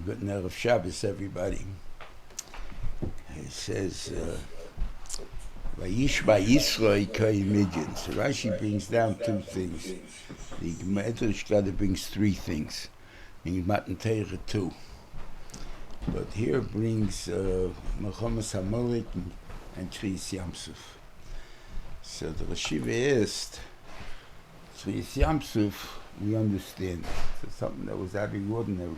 Good Erev Shabbos, everybody. It says, Vayishma Yisro Midyan. So Rashi brings down two things. The Medrash brings three things. In Matan Torah two. But here brings Mechomas HaMolek and Tris Yamsuf. So the Rashiva is Tris Yamsuf, we understand. It's something that was out of the ordinary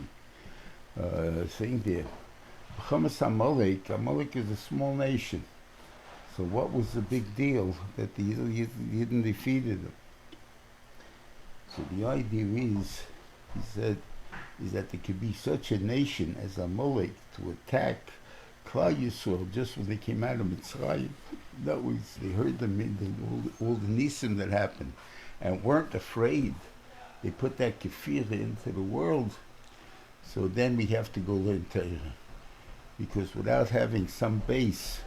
thing there. Mechomas HaMolek, Amalek is a small nation. So what was the big deal that the Yidden defeated them? So the idea is, he said, is that there could be such a nation as Amalek to attack Klal Yisrael just when they came out of Mitzrayim. That was, they heard them, all the nisim that happened, and weren't afraid. They put that kefirah into the world. So then we have to go learn Torah, because without having some base,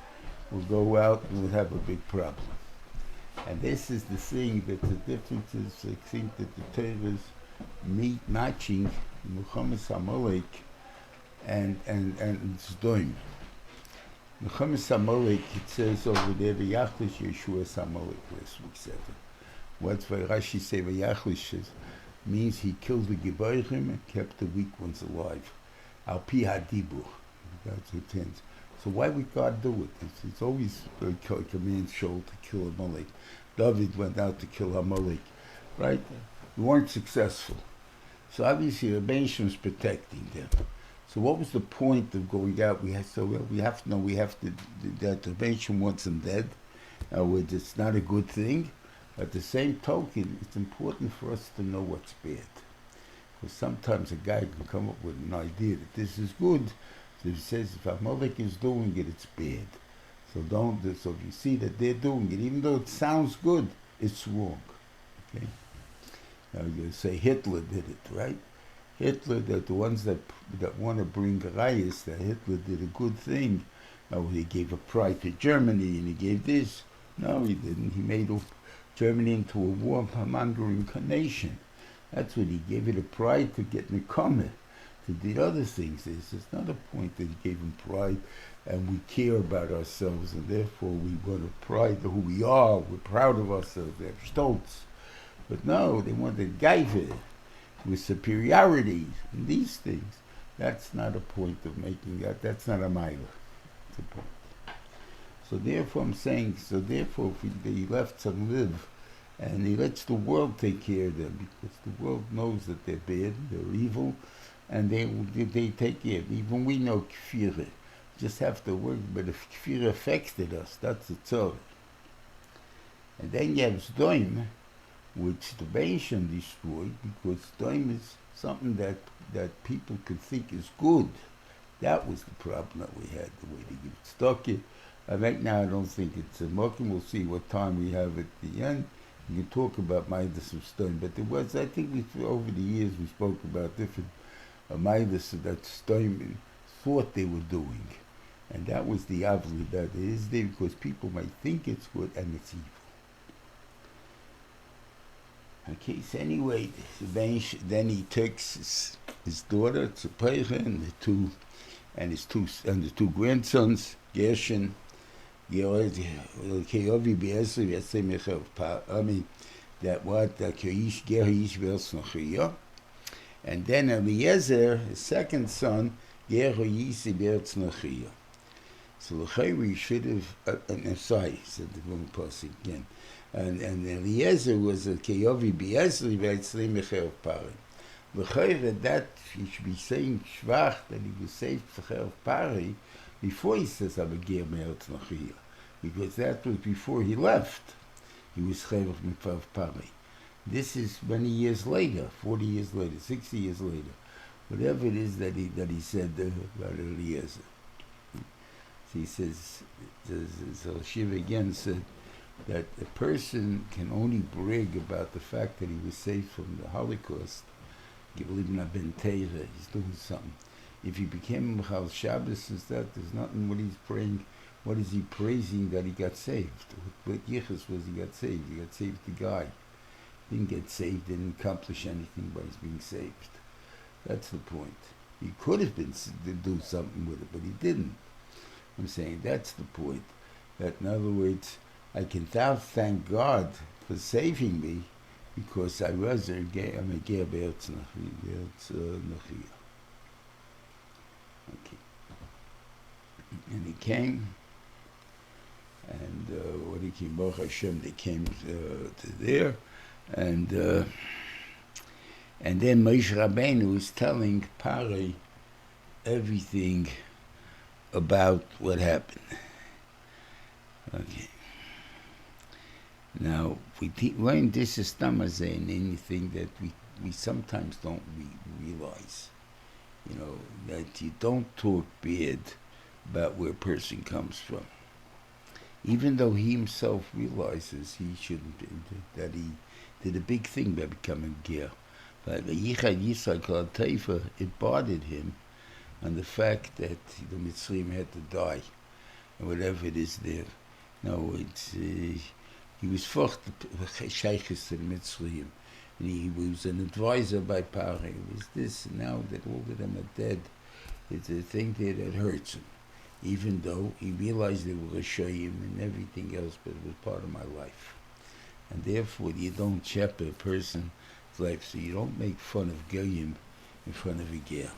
we'll go out and we'll have a big problem. And this is the thing that the difference is. I think that the Torah is matching Mechomas HaMolek and Zdoim. Mechomas HaMolek, it says over there, V'yachlish Yeshuas HaMolek, last week said it. What's why Rashi say V'yachlish means he killed the Gebayrim and kept the weak ones alive. Al pi hadibur. That's what it ends. So why would God do it? It's always like a man's shoulder to kill Amalek. David went out to kill Amalek, right? We weren't successful. So obviously the Rebbeinu was protecting them. So what was the point of going out? We have to that the Rebbeinu wants them dead. It's not a good thing. At the same token, it's important for us to know what's bad. Because sometimes a guy can come up with an idea that this is good. So he says, if Amalek is doing it, it's bad. So if you see that they're doing it, even though it sounds good, it's wrong. Okay? Now you say Hitler did it, right? Hitler, that the ones that want to bring riots, that Hitler did a good thing. Now he gave a pride to Germany and he gave this. No, he didn't. He made Germany into a war-mongering nation. That's what he gave it a pride to get Nekama. To the other things is, it's not a point that he gave him pride and we care about ourselves and therefore we want to pride of who we are, we're proud of ourselves, they're stolz. But no, they wanted gaiva with superiority and these things. That's not a point of making that, that's not a mile. It's a point. So therefore I'm saying, if he left some live and he lets the world take care of them, because the world knows that they're bad, they're evil, and they take care. Even we know kefirah. Just have to work, but if kefirah affected us, that's the tzor. And then you have Zdoim, which the Beisham destroyed, because Zdoim is something that people could think is good. That was the problem that we had, the way they give it stuck it. Right now I don't think it's a mokum. We'll see what time we have at the end. We can talk about Maidas of Zdoim, but there was, I think over the years we spoke about different Maidas that Zdoim thought they were doing. And that was the avli that is there, because people might think it's good and it's evil. Okay, so anyway, then he takes his daughter, Tzvia, and the two grandsons, Gרשון, and then Eliezer, his second son, so the Chayri should have, sorry, said the wrong person again. And Eliezer was a Keyovi Biezri V'etzli Mecher of Pari. The Chayri, that he should be saying Shvach, that he was saved Mecher of Pari, before he says Abagir Me'eretz Nachiyah. Because that was before he left. He was Chayri Mecher of Pari. This is many years later, 40 years later, 60 years later. Whatever it is that he said about Eliezer. So he says, so Shiva again said that a person can only brag about the fact that he was saved from the Holocaust. You believe in a Ben Teira, he's doing something. If he became a Mechal Shabbos and that, there's nothing what he's praying. What is he praising that he got saved? What yichus was he got saved? He got saved the guy. Didn't get saved, didn't accomplish anything by his being saved. That's the point. He could have been to do something with it, but he didn't. I'm saying that's the point. That in other words, I can now thank God for saving me because I was a Ger Be'erz Nachia. Okay. And he came, and when he came, Baruch Hashem, they came to there, and then Moshe Rabbeinu was telling Pari everything about what happened. Okay. Now, we learn this is Tamazeh in anything that we sometimes don't realize. You know, that you don't talk bad about where a person comes from. Even though he himself realizes he shouldn't, that he did a big thing by becoming Ger. But the Yichad Yisrael Taifa, it bothered him on the fact that the Mitzrayim had to die, and whatever it is there. No, it's he was forced to sheikhs to the Mitzrayim, and he was an advisor by Pari. It was this, and now that all of them are dead, it's a thing there that hurts him, even though he realized they were Rishayim and everything else, but it was part of my life. And therefore, you don't shepherd a person's life, so you don't make fun of Goyim in front of a Ger.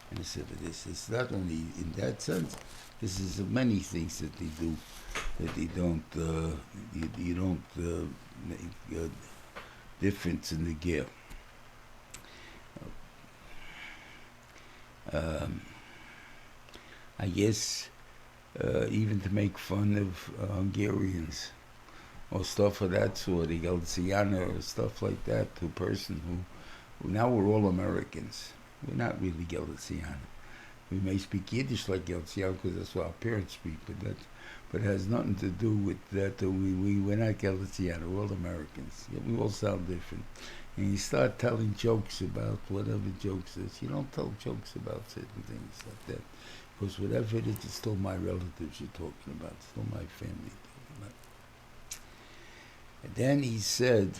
And this, it's not only in that sense, this is many things that they do, that they don't, you don't make a difference in the Ger. I guess even to make fun of Hungarians or stuff of that sort, the Galiciana or stuff like that, to a person who now we're all Americans. We're not really Galiciana. We may speak Yiddish like Galiciana because that's what our parents speak, but it has nothing to do with that. We're not Galiciana, we're all Americans. Yet we all sound different. And you start telling jokes about whatever jokes is. You don't tell jokes about certain things like that. Because whatever it is, it's still my relatives you're talking about. It's still my family you're talking about. And then he said,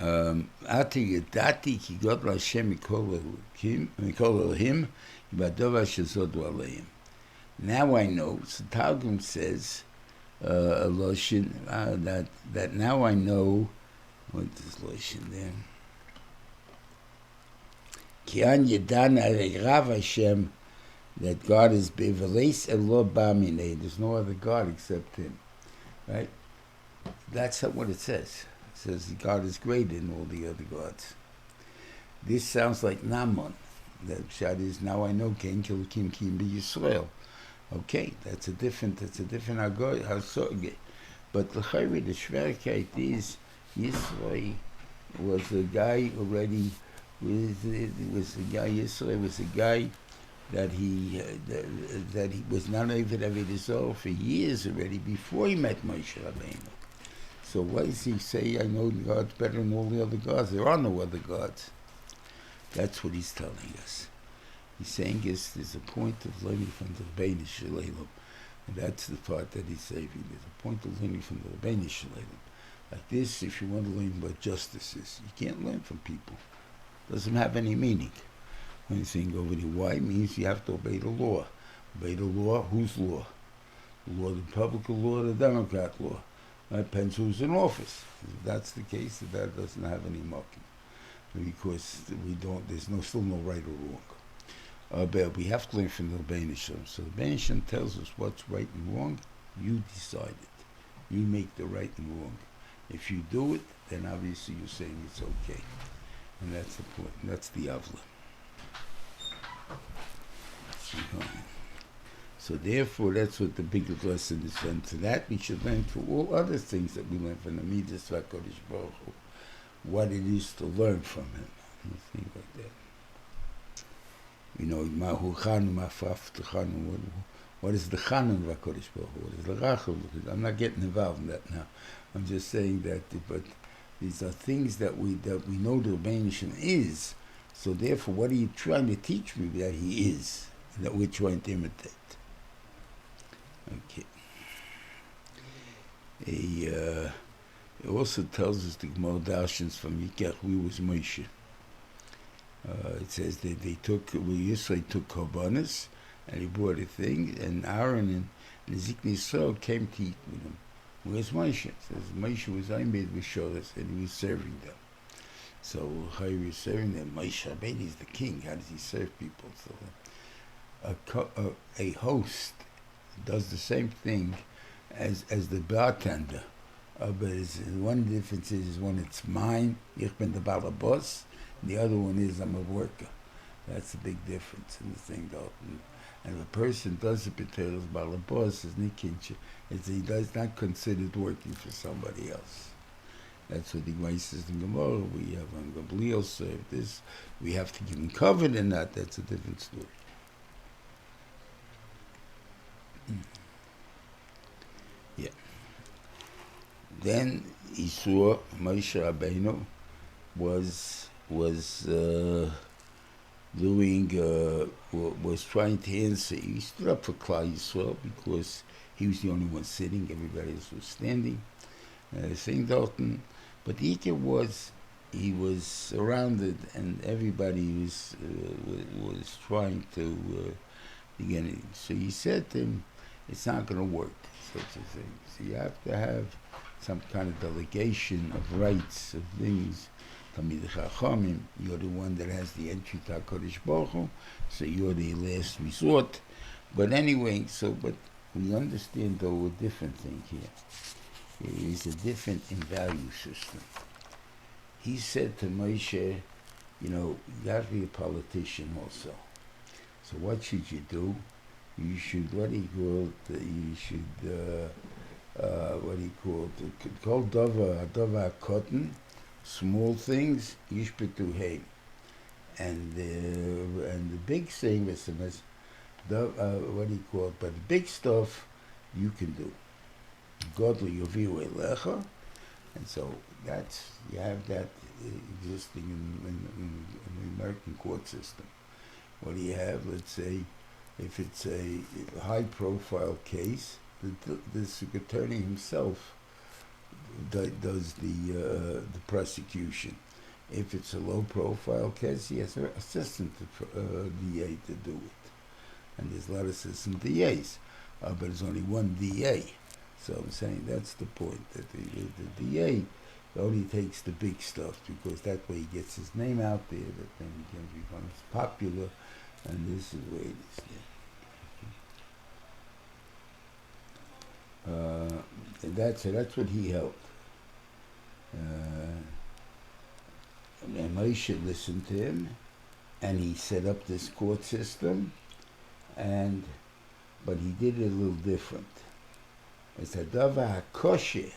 Ati yedati ki God Hashem mikol Elohim b'adova shezodu aleim. Now I know. So Targum says, Loshin, that now I know. What is Loshin there? Ki an yedan Rav Hashem, that God is beveles elo b'aminei. There's no other God except Him, right? That's what it says. It says God is greater than all the other gods. This sounds like Naman. That shot is, now I know Ken Kilkim Kim be Yisrael. Okay, that's a different Hasorge. But the Schwierigkeit is, Yisro was a guy already, Yisro was a guy that he was not even Avodah for years already before he met Moshe Rabbeinu. So why does he say, I know God's better than all the other gods? There are no other gods. That's what he's telling us. He's saying there's a point of learning from the Rebbeinu Shalom. And that's the part that he's saving. There's a point of learning from the Rebbeinu Shalom. Like this, if you want to learn what justice is, you can't learn from people. It doesn't have any meaning. When you're saying over the why means you have to obey the law. Obey the law, whose law? The law of the Republican law, the Democrat law. Depends who's in office. If that's the case, that doesn't have any marking. Because there's still no right or wrong. But we have to learn from the Rebbeinu Shalom. So the Rebbeinu Shalom tells us what's right and wrong. You decide it. You make the right and wrong. If you do it, then obviously you're saying it's okay. And that's the point. That's the Avla. So therefore, that's what the biggest lesson is. And to that we should learn for all other things that we learn from the Midas HaKadosh Baruch Hu, what it is to learn from him. Things like that. You know, Mahu Chanu, Mafaf Chanu, what is the Chanun of HaKadosh Baruch Hu? What is the Rachel? I'm not getting involved in that now. I'm just saying that, but these are things that we know the Rebbeinu Shalom is. So therefore, what are you trying to teach me that he is, and that we're trying to imitate? Okay. It also tells us the Gemara Darshans from Yikach, we was Moshe. It says that Yisro took Korbanos, and he brought a thing, and Aaron and Yisro came to eat with him. Where's Moshe? It says Moshe was made with Shoras, and he was serving them. So how he was serving them? Moshe Rabbeinu is the king. How does he serve people? So a host does the same thing as the bartender. But one difference is one it's mine, ich bin der Balabos, and the other one is I'm a worker. That's a big difference in the thing though. And if a person does the B'Teres Balabos, he does not considered working for somebody else. That's what the Gemara says in Gemara. We have on Gabriel serve this. We have to give him covered in that. That's a different story. Yeah. Then he saw Moshe Rabbeinu was trying to answer. He stood up for Klal Yisrael because he was the only one sitting. Everybody else was standing. Saying Dalton, but he was surrounded, and everybody was trying to begin it. So he said to him, "It's not going to work, such a thing. So you have to have some kind of delegation of rights, of things. Tamid Chachamim, you're the one that has the entry to HaKadosh Baruch Hu, so you're the last resort." But anyway, but we understand though a different thing here. There is a different in value system. He said to Moshe, you have to be a politician also. So what should you do? You should, call dava cotton, small things, yishpetu hay. And the big thing is, but the big stuff you can do. Godly yoviu elecha, and so you have that existing in the American court system. What do you have? Let's say, if it's a high-profile case, the district attorney himself does the prosecution. If it's a low-profile case, he has an assistant DA to do it, and there's a lot of assistant DAs, but there's only one DA. So I'm saying that's the point, that the DA only takes the big stuff, because that way he gets his name out there, that then he becomes popular, and this is where it is. And that's what he held. And Moshe listened to him, and he set up this court system, but he did it a little different. It's a dava hakoshe,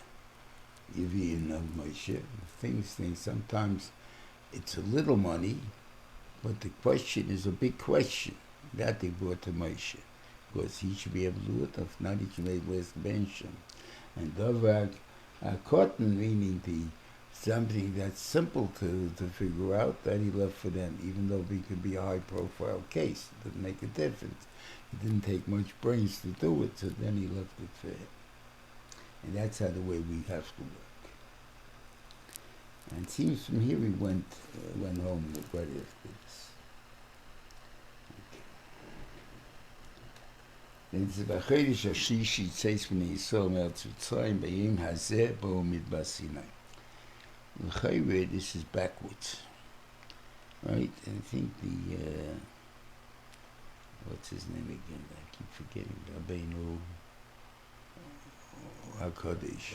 Yivin of Moshe. Things, sometimes it's a little money, but the question is a big question. That they brought to Moshe, because he should be able to do it, if not he should make less benchim. And dava cotton, meaning something that's simple to figure out, that he left for them, even though it could be a high-profile case. It doesn't make a difference. It didn't take much brains to do it, so then he left it for him. And that's how the way we have to work. And it seems from here we went home right after this. Then it's the Chodesh HaShishi Tzes B'nei Yisrael Me'eretz Mitzrayim B'yom Hazeh Bo Midbar Sinai. L'chayre, this is backwards, right? And I think what's his name again? I keep forgetting. Rabbeinu HaKadosh.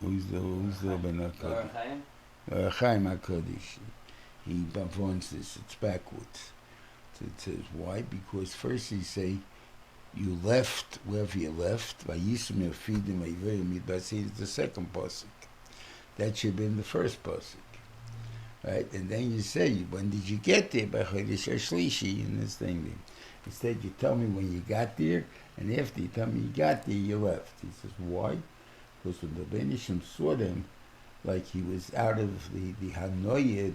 Who's the Rabbeinu HaKadosh? Chaim HaKadosh. He wants this. It's backwards. So it says why? Because first he say you left wherever you left. Vayisum Yafidim Ayverim Midbasi is the second pasuk. That should have been the first pasuk, right? And then you say, when did you get there? By Chodesh HaShlishi in this thing. Instead, you tell me when you got there, and after you tell me you got there, you left. He says, why? Because when the Benishim saw them, like he was out of the hanoia,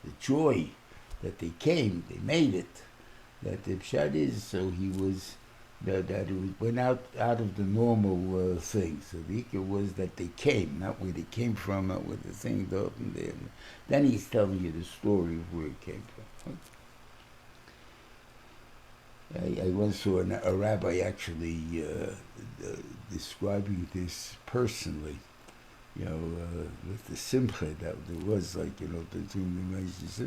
the joy that they came, they made it. That the pshat is, so he was that it went out of the normal thing. So the ikar was that they came, not where they came from, not where the thing opened there. Then he's telling you the story of where it came from. I once saw a rabbi actually describing this personally, with the simcha that there was, between the messages,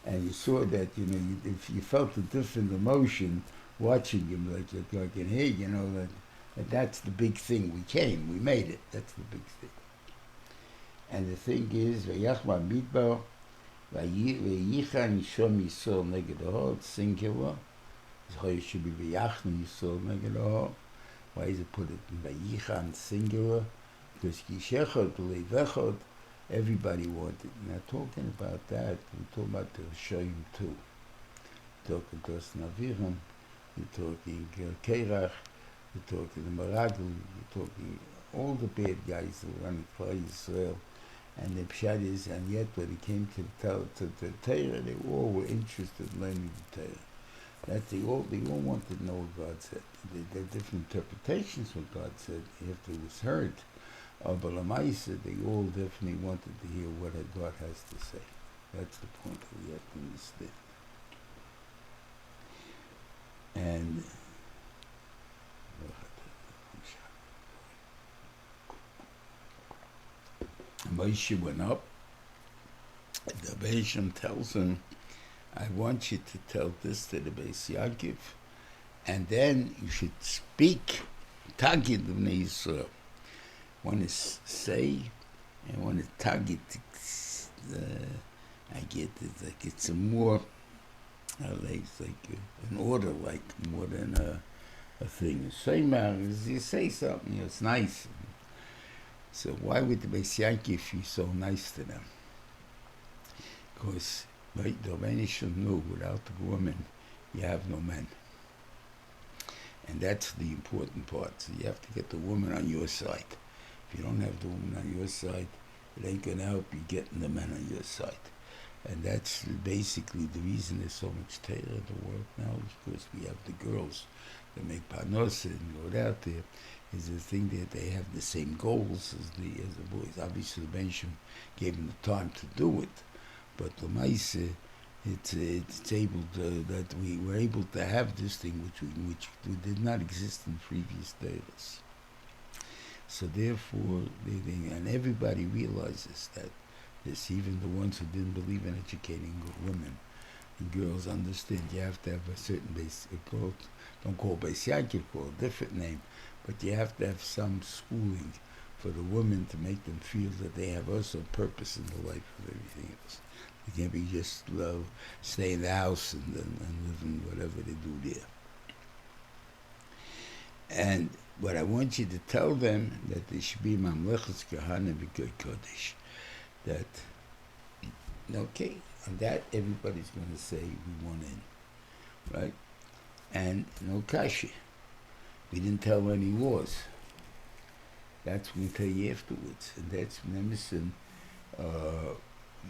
and you saw that, if you felt a different emotion watching him, like in here, that's the big thing. We came, we made it. That's the big thing. And the thing is, Vayachma Midbar, Vayicha Nishom Yisrael Neged Ha'or, it's singular. It should be Vayachnu Yisrael Neged Ha'or. Why is it put it in Vayicha and singular? Because Kishechot, Leivechot, everybody wanted. Now talking about that, we're talking about the Rishonim too. We're talking Dos Navirim, we're talking Kerach, we're talking the Maragl, we're talking all the bad guys that were running for Israel. And the pshat is, and yet when it came to the Torah, they all were interested in learning the Torah. That they all wanted to know what God said. There are different interpretations of what God said after it was heard. But Lamaisa, they all definitely wanted to hear what God has to say. That's the point that we have to understand. And Moshe went up. The Beisham tells him, I want you to tell this to the Beis Yaakov, and then you should speak Tagid of Yisro. One is say, and one is Tagid. I get it, it's a more, it's an order, more than a thing. Shema is you say something, it's nice. So why would the Beis Yaakov be so nice to them? Because the Domination knew without the woman, you have no men. And that's the important part. So you have to get the woman on your side. If you don't have the woman on your side, it ain't going to help you getting the men on your side. And that's basically the reason there's so much Torah in the world now, is because we have the girls that make parnasa and go out there. Is the thing that they have the same goals as the boys. Obviously, the Bensham gave them the time to do it, but the Maise, it's able to, that we were able to have this thing which did not exist in previous days. So therefore, and everybody realizes that this, even the ones who didn't believe in educating women and girls, understand you have to have a certain base. Don't call Beis Yaakov, call a different name. But you have to have some schooling for the women to make them feel that they have also purpose in the life of everything else. They can't be just stay in the house and live in whatever they do there. And what I want you to tell them, that they should be Mamlechus Kahana B'Goy Kodesh. That, okay, on that everybody's going to say we want in, right? And no kasha. We didn't tell any laws. That's what we tell you afterwards. And that's Nemesis.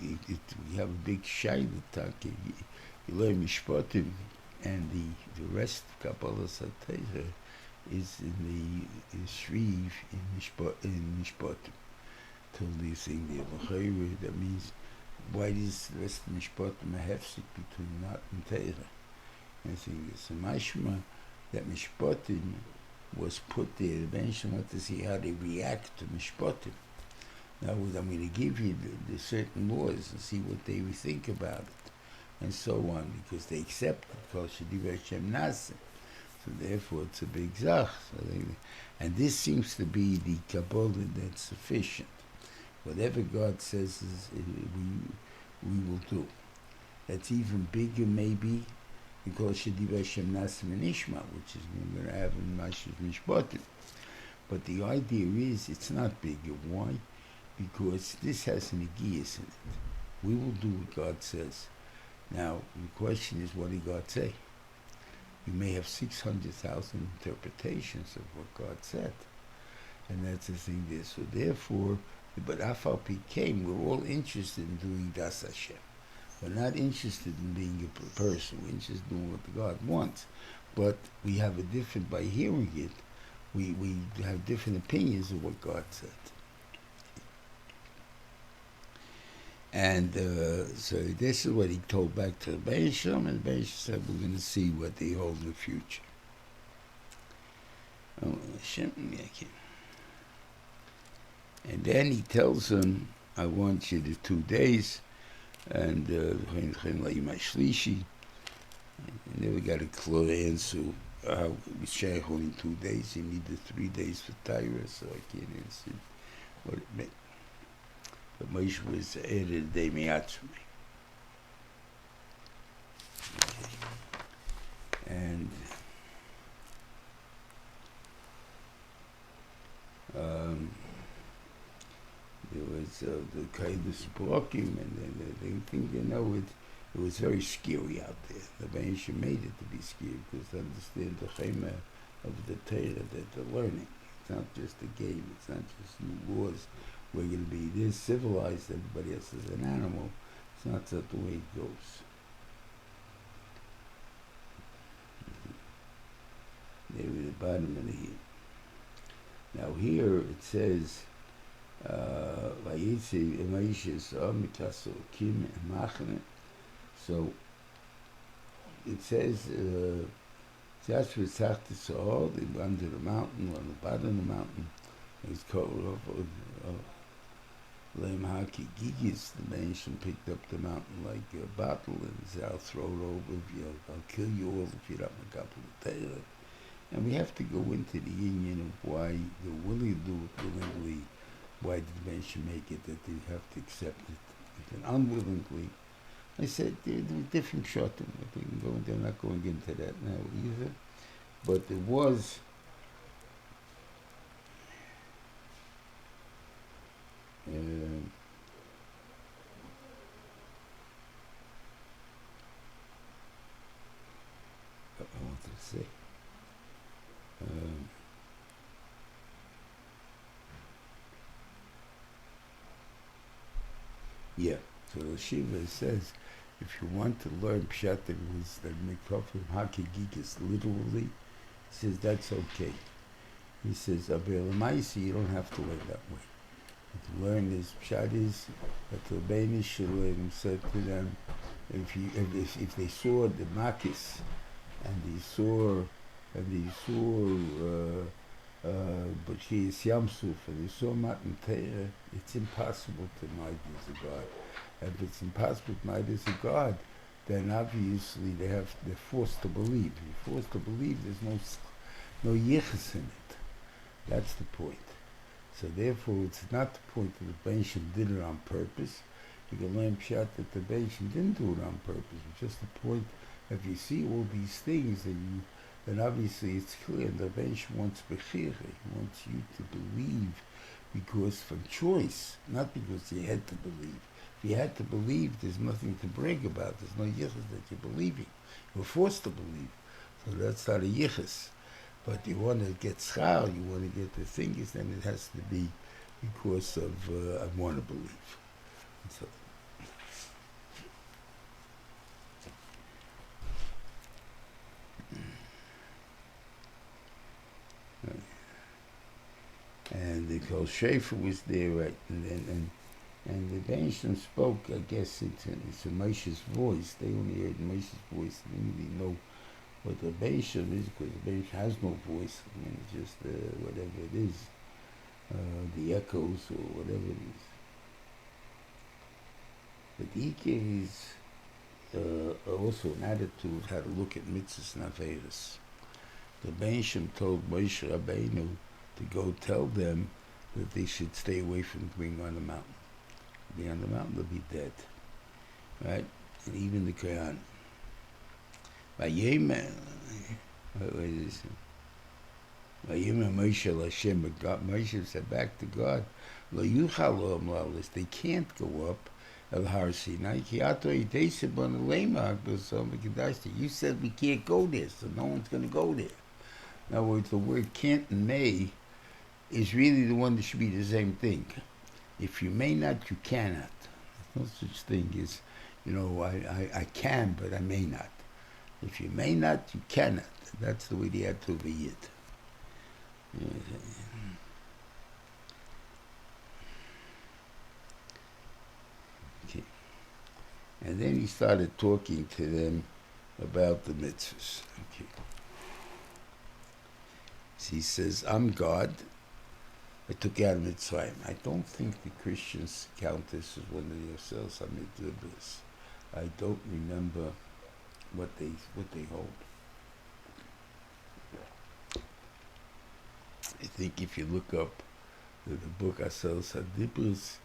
We have a big shayla talk. Yiloi Mishpatim, and the rest Kabbalah Satayra is in the Shriv in Mishpatim. Till the thing there, that means why is the rest of Mishpatim a hefsek between not and Teira? And saying it's a mashma that Mishpatim was put there. Eventually, want to see how they react to Mishpatim. Now, I'm going to give you the certain laws and see what they think about it, and so on, because they accept it. So therefore, it's a big zach. And this seems to be the Kabbalah that's sufficient. Whatever God says is we will do. That's even bigger, maybe, because Shadiva Shem Nasim and Ishma, which is going to have in Mashiach Mishpatim. But the idea is it's not bigger. Why? Because this has an Agias in it. We will do what God says. Now, the question is, what did God say? You may have 600,000 interpretations of what God said. And that's the thing there. So therefore, but Afal came, we're all interested in doing Das Hashem. We're not interested in being a person. We're interested in doing what God wants. but we have a different, by hearing it, we have different opinions of what God said. And so this is what he told back to the Beisham, and the Beisham said, we're going to see what they hold in the future. And then he tells him, I want you to 2 days, and and then we got a clear answer how we share only 2 days. He needed 3 days for Tyra, so I can't answer what it meant. But Moshe was added day miatzmi. And there was the Kaidus Brokim, and the thing, it was very scary out there. The Beisham made it to be scary because they understand the Chema of the Torah that they're learning. It's not just a game, it's not just new laws. We're going to be this civilized, everybody else is an animal. It's not that the way it goes. There at the bottom of the heat. Now here it says, so it says, Joshua talked to Saul, they went to the mountain, on the bottom of the mountain. It's called Lem Haki Gigis. The nation picked up the mountain like a bottle and said, I'll throw it over, I'll kill you all if you don't make up the Torah. And we have to go into the union of why they're willing to do it willingly. Why did the nation make it that they have to accept it? And unwillingly. I said there were different shorten. They're not going into that now either. But there was I wanted to say so the Shiva says if you want to learn Pshat that was that Mikrophim Hakigikis literally, he says that's okay. He says Abelamaisi, you don't have to learn that way. To learn this Pshat is that the Bnei Shalom said to them, if they saw the Makis and they saw B'Chiyas Yamsuf and they saw Matan Torah, it's impossible to deny there's a God. If it's impossible to deny there's a God, then obviously they're forced to believe. If you're forced to believe, there's no yichus in it. That's the point. So therefore, it's not the point that the Beisham did it on purpose. You can learn pshat that the Beisham didn't do it on purpose. It's just the point, if you see all these things, then obviously it's clear. The Beisham wants bechira. He wants you to believe because from choice, not because you had to believe. If you had to believe, there's nothing to brag about. There's no yichus that you're believing. You're forced to believe. So that's not a yichus. But you want to get schar, you want to get the things, then it has to be because of I want to believe. So, and the Kol Shefer was there, right? And the Beisham spoke, I guess it's a Moshe's voice. They only heard Moshe's voice. They didn't really know what the Beisham is, because the Beisham has no voice. I mean, it's just whatever it is, the echoes or whatever it is. But Ike is also an attitude how to look at mitzvahs and averos. The Beisham told Moshe Rabbeinu to go tell them that they should stay away from being on the mountain. Be on the mountain, they'll be dead. Right? And even the Kohen. Vayemer Moshe Lashem, Moshe said back to God, Lo yuchal lo'am la'alis, they can't go up El Har Sinai. Ki ato yiteseh b'na leimah b'som v'kedashti. You said we can't go there, so no one's going to go there. In other words, the word can't and may is really the one that should be the same thing. If you may not, you cannot. There's no such thing as, I can, but I may not. If you may not, you cannot. That's the way they had to be it. Okay. And then he started talking to them about the mitzvahs. Okay. So he says, I'm God. I took you out of Mitzrayim. I don't think the Christians count this as one of yourselves. I mean, this. I don't remember what they hold. I think if you look up the book Asel Sadibus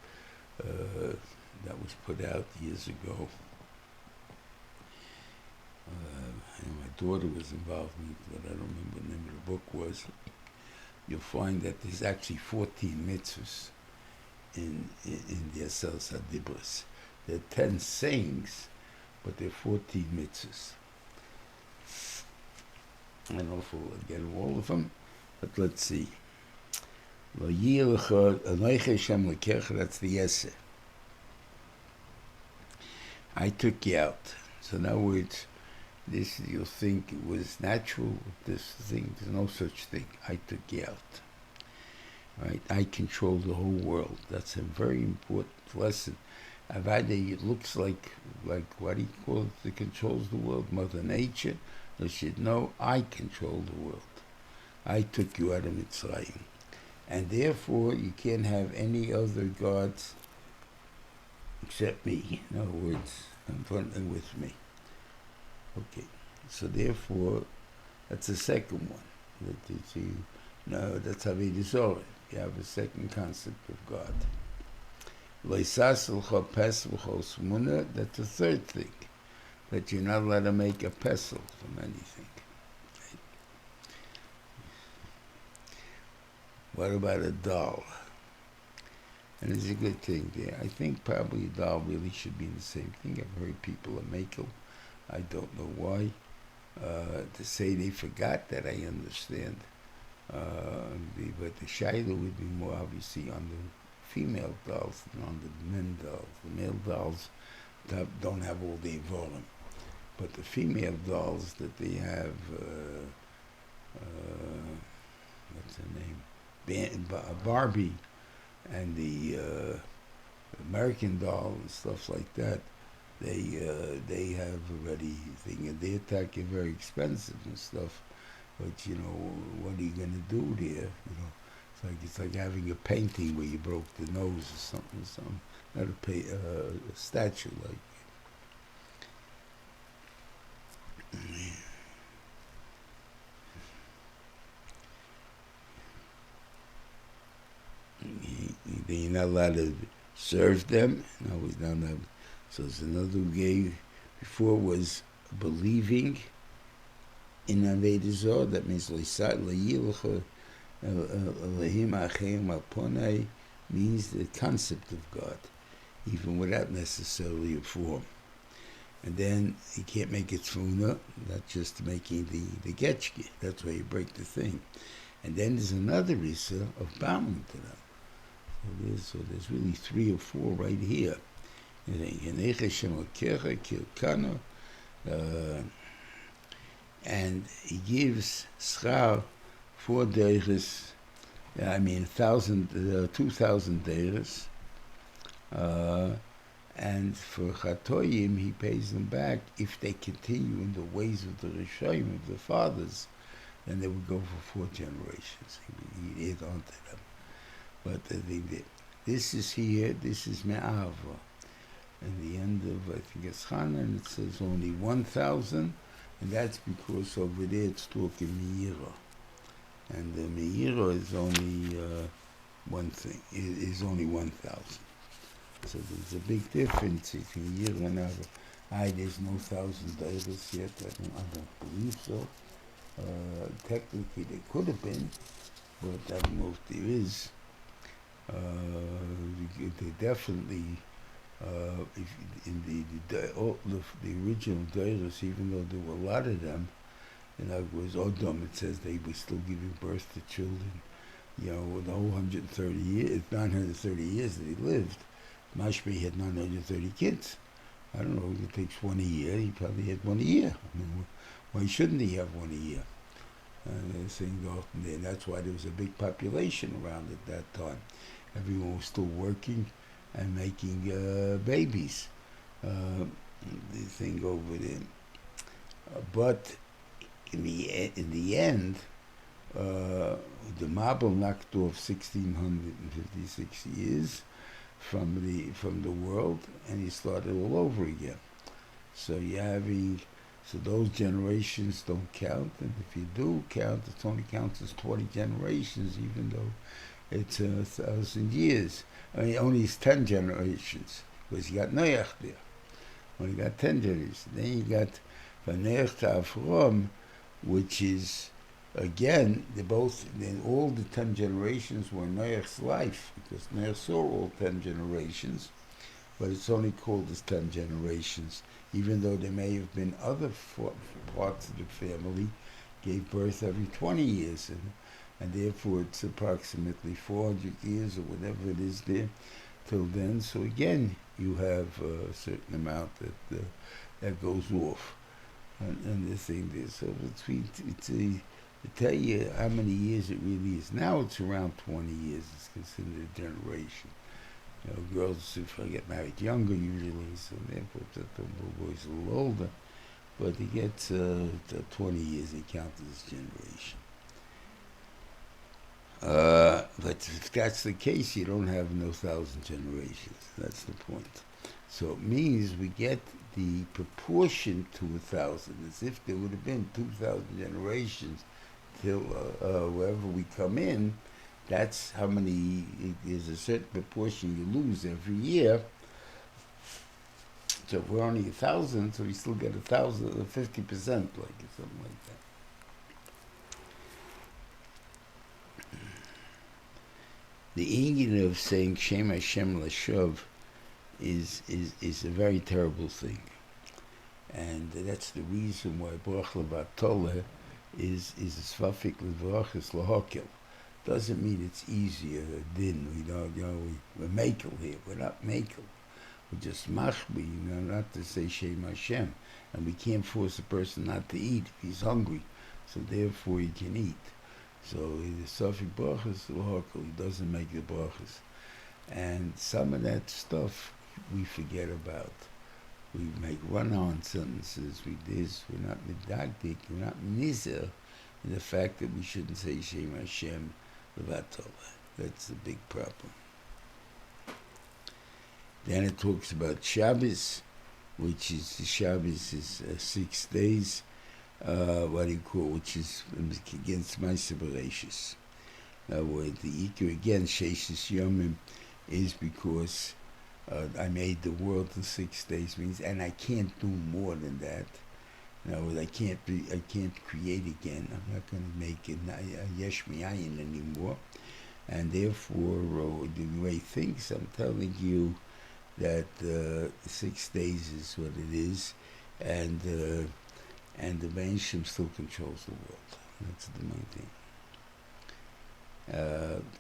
that was put out years ago, and my daughter was involved in it, but I don't remember what the name of the book was. You'll find that there's actually 14 mitzvahs in the Asel Sadibus. There are 10 sayings, but there are 14 mitzvahs. I don't know if we'll get all of them, but let's see. That's the Yeseh. I took you out. So in other words, this you'll think it was natural, this thing, there's no such thing. I took you out. Right? I control the whole world. That's a very important lesson. Avada, it looks like what do you call it that controls the world? Mother Nature. You should know I control the world. I took you out of Mitzrayim. And therefore you can't have any other gods except me. In other words, in front and with me. Okay. So therefore, that's the second one. That's Avodah Zarah. You have a second concept of God. That's the third thing. That you're not allowed to make a pesel from anything. Right? What about a doll? And it's a good thing there. I think probably a doll really should be the same thing. I've heard people make them. I don't know why. To say they forgot that, I understand. But the Shiur would be more obviously on the female dolls than on the men dolls. The male dolls don't have all the volume. But the female dolls that they have, what's her name? Barbie and the American doll and stuff like that, they have already thing, and they're talking very expensive and stuff. But what are you going to do there? It's like having a painting where you broke the nose or something. Not a statue like. You're not allowed to serve them. No, he's not allowed. So it's another way. Before was believing in Avodah Zarah. That means means the concept of God, even without necessarily a form. And then you can't make it tfuna, that's just making the getchke. That's why you break the thing. And then there's another Issa of bowing to them. So there's really 3 or 4 right here. And he gives schar 4 deiches, 2,000 deiches. And for Chatoyim, he pays them back if they continue in the ways of the Rishonim, of the fathers, then they would go for 4 generations. He'd add on to them. But this is here, this is Me'ava. And the end of, I think it's Hanan, it says only 1,000, and that's because over there it's talking Me'ira. And the Me'ira is only one thing, is only 1,000. So there's a big difference between Me'ira and Ava. There's no 1,000 deiches yet, I don't believe so. Technically there could have been, but I don't know if there is. They definitely, in the original deiches, even though there were a lot of them, in other words, Odom, it says they were still giving birth to children. The whole 930 years that he lived, Mashpeh had 930 kids. I don't know, it takes 1 a year. He probably had 1 a year. Why shouldn't he have 1 a year? And they're saying there. That's why there was a big population around at that time. Everyone was still working and making babies. The thing over there. But in the end, the Mabel knocked off 1,656 years from the world, and he started all over again. So so those generations don't count, and if you do count, it only counts as 20 generations, even though it's 1,000 years. I mean, only it's 10 generations, because you got Noach there. Only got 10 generations. Then you got from Noach to Afram, which is, again, all the 10 generations were Noach's life, because Noach saw all 10 generations, but it's only called as 10 generations, even though there may have been other parts of the family gave birth every 20 years, and therefore it's approximately 400 years or whatever it is there till then. So again, you have a certain amount that goes off, and the thing there. So to tell you how many years it really is. Now it's around 20 years. It's considered a generation. Girls, if I get married younger usually, so therefore the boys a little older, but it gets 20 years, they count as generation. But if that's the case, you don't have no 1,000 generations. That's the point. So it means we get the proportion to 1,000, as if there would have been 2,000 generations till wherever we come in. That's how many. There's a certain proportion you lose every year. So if we're only 1,000, so we still get 1,000, 50%, like something like that. The inyan of saying Shem Hashem Lashav is a very terrible thing, and that's the reason why Bracha Batola is a Svafik Levrachas Lahakil. Doesn't mean it's easier. Din, we're makel here. We're not makel. We're just machbi, not to say Shem Hashem, and we can't force a person not to eat if he's hungry. So therefore, he can eat. So the Safik brachas Lahakil, he doesn't make the brachas, and some of that stuff we forget about. We make run-on sentences. We're not medagdik. We're not nizer in the fact that we shouldn't say Shem Hashem. That's the big problem. Then it talks about Shabbos, which is the Shabbos is 6 days. Which is against my separations. Where the Ikar against Sheshes Yomim is because I made the world in 6 days, means, and I can't do more than that. I can't create again. I'm not going to make it yesh mi'ayin anymore, and therefore the way things, I'm telling you that 6 days is what it is, and the Benishim still controls the world. That's the main thing.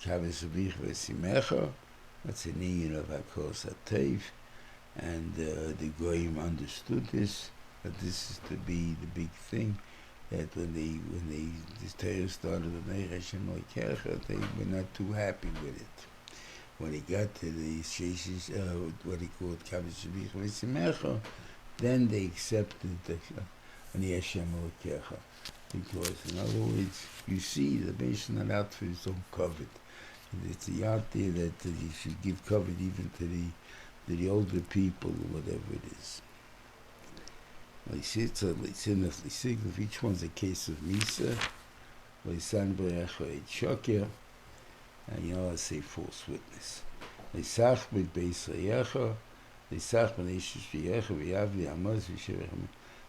Kavis Avich Vesimecha, that's an inyan of Hakol Satev, and the Goyim understood this. That this is to be the big thing. That when the Torah started with Neich Hashem Loikecha, they were not too happy with it. When he got to the Sheshes, what he called Kavis Avich Vesimecha, then they accepted the Neich Hashem Loikecha. Because, in other words, you see, the Beis not out for his own covet. It's the out there that you should give covet even to the older people or whatever it is. Each one's a case of Misa, and you know I say false witness.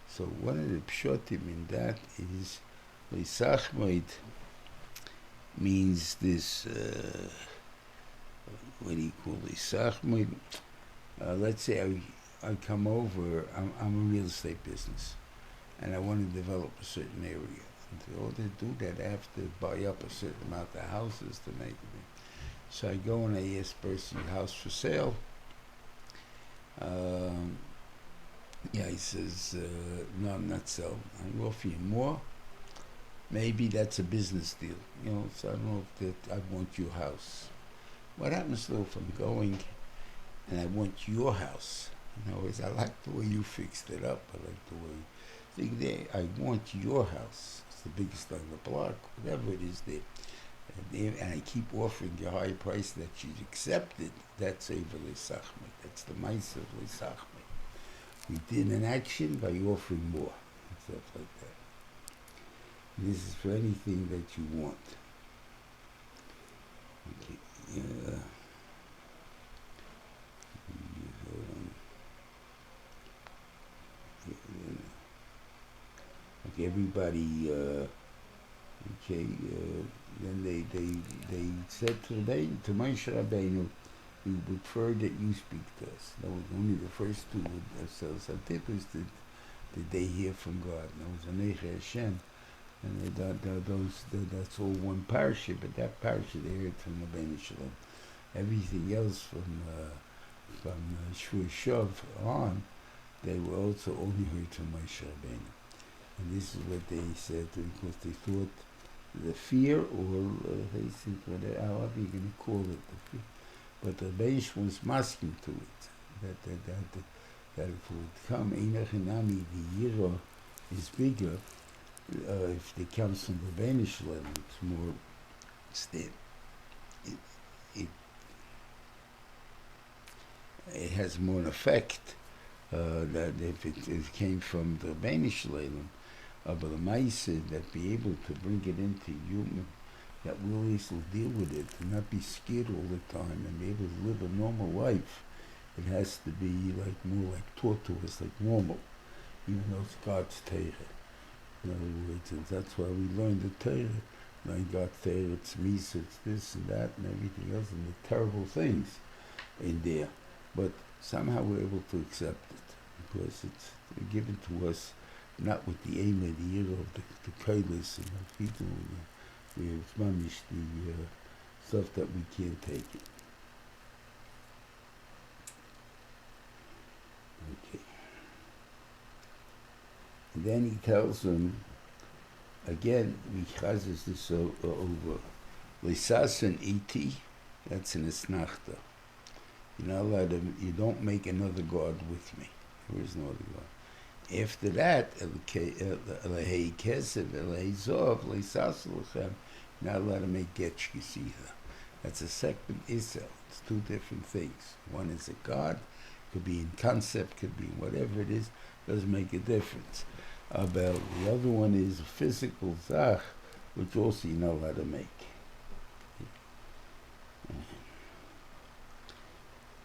So one of the pshotim in that is Leisachmoid means this, what do you call Leisachmoid? Let's say I come over, I'm a real estate business, and I want to develop a certain area. And in order to do that, I have to buy up a certain amount of houses to make it. So I go and I ask person, house for sale. He says, no, I'm not selling. I offer you more. maybe that's a business deal. So I don't know if that I want your house. What happens though if I'm going and I want your house? I like the way you fixed it up. I like the way I want your house. It's the biggest on the block, whatever it is there. And I keep offering you a higher price that she's accepted. That's over L'Sachme. That's the mice of L'Sachme. We did an action by offering more. And stuff like that. And this is for anything that you want. Okay. Okay, everybody, then they said to Moshe Rabbeinu, we would prefer that you speak to us. That was only the first two ourselves. Antipus did they hear from God. That was Aneche Hashem. And that's all one parasha, but that parasha they heard from Rabbeinu Shalom. Everything else from Shur Shav on, they were also only heard from Moshe Rabbeinu. And this is what they said, because they thought the fear, or they said, however you're going to call it, the fear. But the Reish was masking to it, that if it would come, Einach Enami, the Yisro is bigger, if it comes from the Banish level, it's more, it has more an effect that if it came from the Banish level, but the mice that be able to bring it into human, that will deal with it and not be scared all the time and be able to live a normal life. It has to be more like taught to us like normal, even though it's God's Torah. In other words, and that's why we learn the Torah. Learn God's Torah, it's Misa, it's this and that and everything else, and the terrible things in there. But somehow we're able to accept it because it's given to us not with the aim of the year of the kailis and the people, it's mamish, the stuff that we can't take it. Okay. And then he tells them, again, he chazes this over. Lisasan iti, that's in Esnachta. You're not allowed to, you don't make another God with me. There is no other God. After that, you're not allowed to make getchkis either. That's a second Isel. It's two different things. One is a God, could be in concept, could be whatever it is, doesn't make a difference. About the other one is a physical zach, which also you're not allowed to make.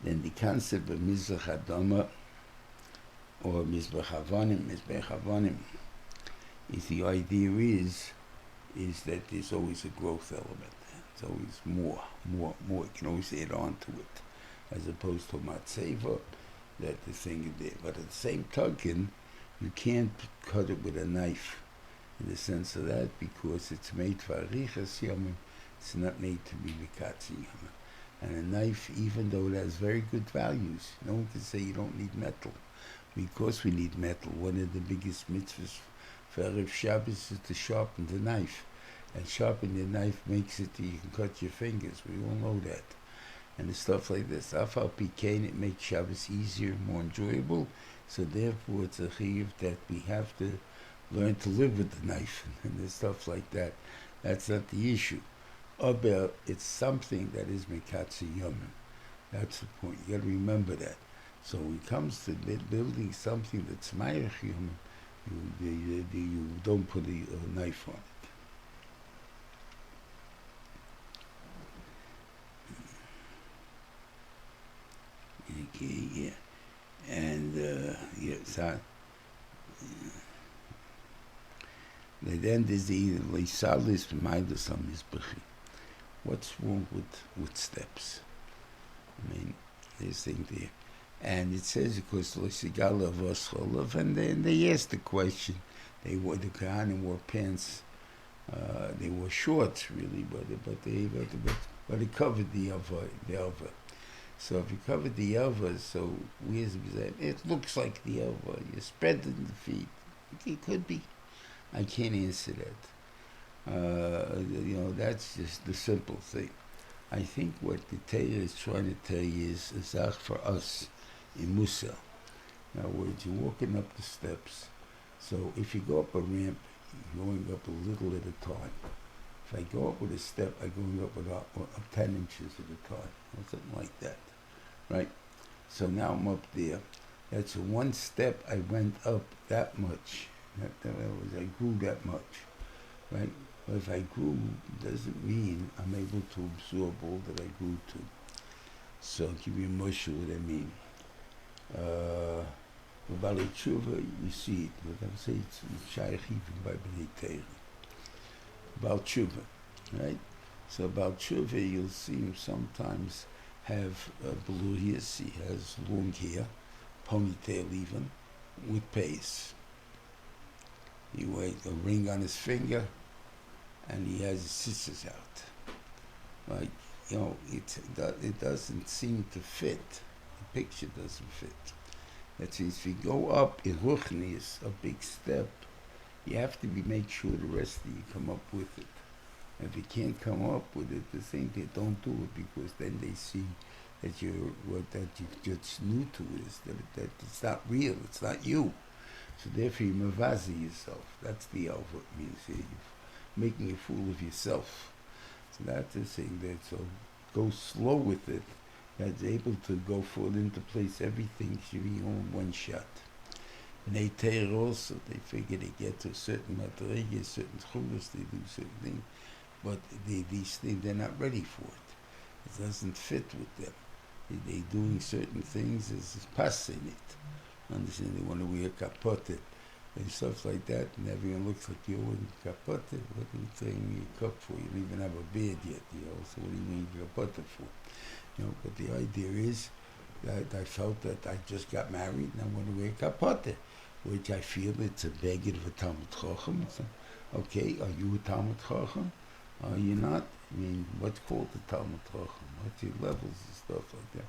Then the concept of Mizrach Adama, or Mizbech Havanim, is the idea is that there's always a growth element. It's always more. You can always add on to it, as opposed to Matzeva, that the thing is there. But at the same token, you can't cut it with a knife, in the sense of that, because it's made for Arichas Yomim, it's not made to be Mikatzi Yomim. And a knife, even though it has very good values, no one can say you don't need metal. Because we need metal. One of the biggest mitzvahs for Erev Shabbos is to sharpen the knife. And sharpening the knife makes it that you can cut your fingers. We all know that. And stuff like this. Afal Pikein, it makes Shabbos easier, more enjoyable. So therefore it's a chiyuv that we have to learn to live with the knife and stuff like that. That's not the issue. Aber it's something that is Mekatzi Yomim. That's the point. You got to remember that. So when it comes to building something that's Mayach Yomim, you don't put a knife on it. Okay, yeah. And, then there's the Leisalis Mailas HaMizbechi. What's wrong with steps? I mean, there's thing there. And it says, because Losigala Voscholov, and then they asked the question. The Kohanim wore pants, they wore shorts really, but it covered the elva. So if you covered the elva, so it looks like the elva. You spread it in the feet. It could be. I can't answer that. That's just the simple thing. I think what the Torah is trying to tell you is a zach for us in Musa. In other words, you're walking up the steps. So if you go up a ramp, you're going up a little at a time. If I go up with a step, I'm going up with up 10 inches at a time, or something like that, right? So now I'm up there. That's one step I went up that much. I grew that much, right? But if I grew, doesn't mean I'm able to absorb all that I grew to. So I'll give you a mush what I mean. About tshuva, you see it, but I say it's shaykh even by Bnei Torah. About tshuva, right? So about tshuva, you'll see him sometimes have beluhias. He has long hair, ponytail even, with pace. He wears a ring on his finger, and he has his scissors out. Like, it doesn't seem to fit. The picture doesn't fit. That means if you go up in Ruchnis, a big step, you have to make sure the rest of you come up with it. And if you can't come up with it, the same thing, don't do it, because then they see that you're just new to it, that it's not real, it's not you. So therefore you mavazi yourself. That's the what it means here. You're making a fool of yourself. So that's the thing that, so go slow with it. That's able to go fall into place. Everything should be all in one shot. Bnei Torah also, they figure they get to a certain madrega, certain chulas, they do certain things, but these things, they're not ready for it. It doesn't fit with them. They're doing certain things as passing it. Understand? They want to wear kapote and stuff like that, and everyone looks like you're wearing kapote. What are you taking your cup for? You don't even have a beard yet, so what are you wearing kapote for? But the idea is that I felt that I just got married and I want to wear kapote, which I feel it's a beggar of a Talmud Chacham. So, okay, are you a Talmud Chacham? Are you not? I mean, what's called the Talmud Chacham? What's your levels and stuff like that?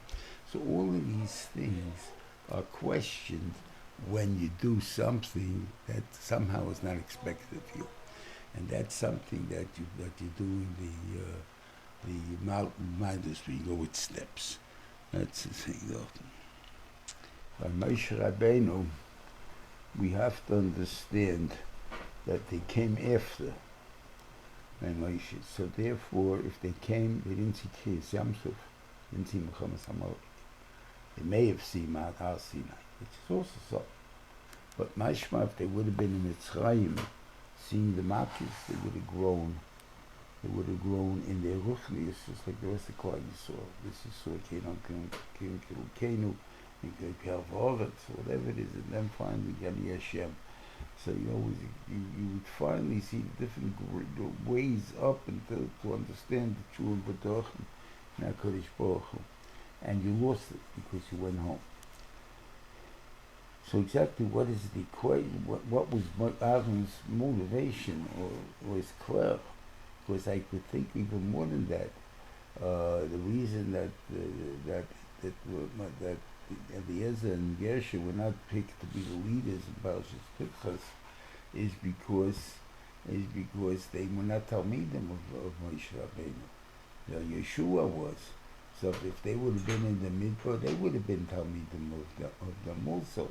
So all of these things are questioned when you do something that somehow is not expected of you, and that's something that you do in the mountains where you go with steps. That's the thing, though. By Moshe Rabbeinu, we have to understand that they came after Moshe. So therefore, if they came, they didn't see Kriyas Yamsuf, didn't see Muhammad Samalek. They may have seen Mount Har Sinai, which is also so. But mashma, if they would have been in Mitzrayim, seeing the Makis, they would have grown. They would have grown in their ruchnius, just like the rest of Klal Yisrael. This is so Kenu, and Kelvoret, whatever it is, and then finally Gani Hashem. So you would finally see the different ways up until to understand the true B'toch and HaKadosh Baruch Hu. And you lost it because you went home. So exactly what is the what was Aaron's motivation was clear, because I could think even more than that. The reason that Eliezer and Gershon were not picked to be the leaders in Parshas Pinchas is because they were not Talmidim of Moshe Rabbeinu. Yeshua was. So if they would have been in the midbar, they would have been Talmidim of them also.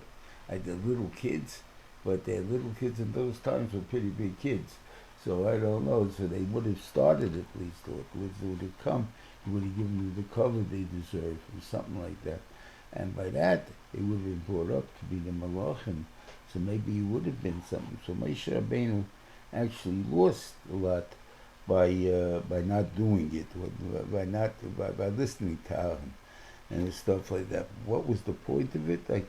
The little kids, but their little kids in those times were pretty big kids. So I don't know. So they would have started at least, or they would have come. He would have given them the cover they deserved, or something like that. And by that, they would have been brought up to be the Malachim. So maybe he would have been something. So Moshe Rabbeinu actually lost a lot by not doing it, by listening to Aaron and stuff like that. What was the point of it? I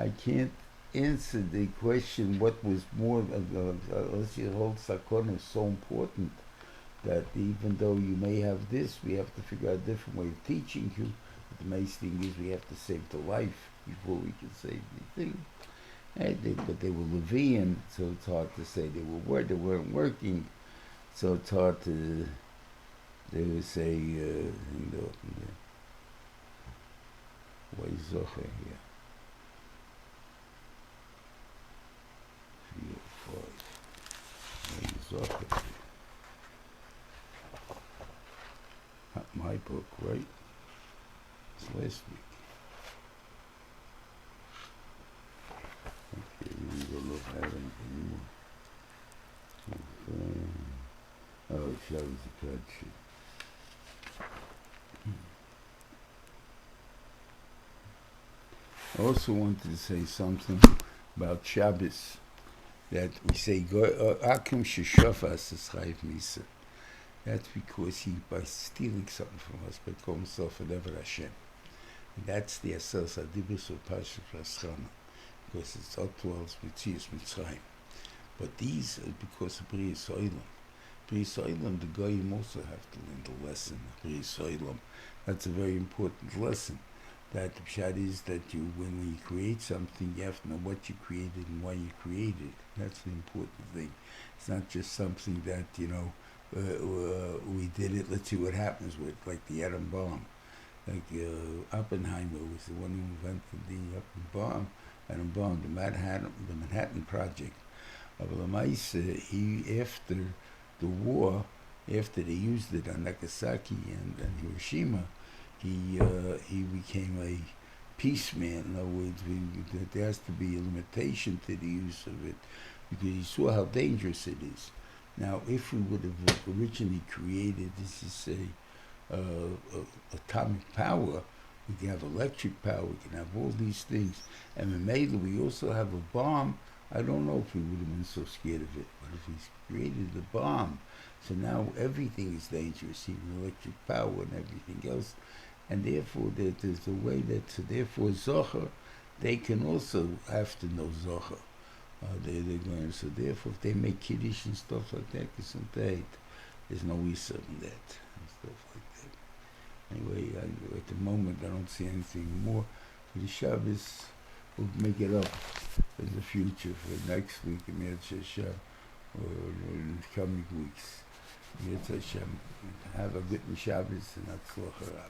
can't answer the question. What was more? Unless you hold Sakon is so important that even though you may have this, we have to figure out a different way of teaching you. But the main thing is we have to save the life before we can save the thing. But they were Levian, so it's hard to say they weren't working. So it's hard to say here. 4, 5. my book, right? It's last week. Okay, we will look at it anymore. Oh, Shabbos the Kadshi. I also wanted to say something about Shabbos, that we say, Akim Sheshafas is Chayiv Misa. That's because he, by stealing something from us, by calling himself an Ever Hashem. And that's the Asas Adibus of Parshas Raschana, because it's Otwal's Mitzias Mitzrayim. But these are because of B'riyas Olam. B'riyas Olam, the Goyim also have to learn the lesson of B'riyas Olam. That's a very important lesson. That the pshat is that when you create something, you have to know what you created and why you created it. That's the important thing. It's not just something that, we did it, let's see what happens with, like the atom bomb. Like Oppenheimer was the one who invented the atom bomb, the Manhattan Project. He, after the war, after they used it on Nagasaki and Hiroshima, he became a peace man. In other words, there has to be a limitation to the use of it, because he saw how dangerous it is. Now, if we would have originally created, this is atomic power, we can have electric power, we can have all these things, and in Mela we also have a bomb. I don't know if we would have been so scared of it, but if he's created the bomb, so now everything is dangerous, even electric power and everything else. And therefore, there's a way that, so therefore, Zohar, they can also have to know Zohar. They're going, so therefore, if they make Kiddush and stuff like that, there's no Yisro in that, and stuff like that. Anyway, at the moment, I don't see anything more. For the Shabbos, we'll make it up in the future, for next week, in Yetz Hashem, or in the coming weeks. Yetz Hashem, have a good Shabbos and Hatzlacha.